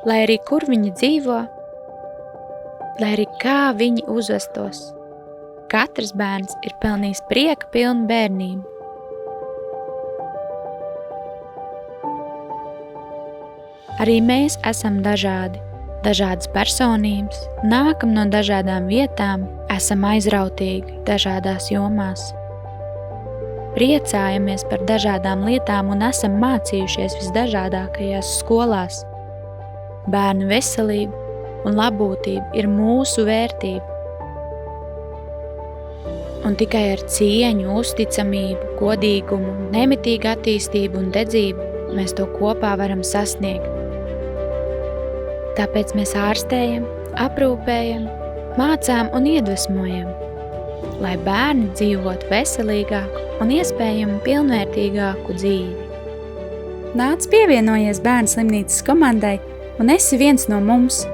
lai arī kur viņi dzīvo, lai arī kā viņi uzvestos. Katrs bērns ir pelnījis prieka pilnu bērnību. Arī mēs esam dažādi, dažādas personības, nākam no dažādām vietām, esam aizrautīgi dažādās jomās. Priecājamies par dažādām lietām un esam mācījušies visdažādākajās skolās. Bērnu veselība un labbūtība ir mūsu vērtība. Un tikai ar cieņu, uzticamību, godīgumu, nemitīgu attīstību un dedzību mēs to kopā varam sasniegt. Tāpēc mēs ārstējam, aprūpējam, mācām un iedvesmojam, lai bērni dzīvotu veselīgāku un iespējami pilnvērtīgāku dzīvi. Nāc pievienojies bērnu slimnīcas komandai un esi viens no mums!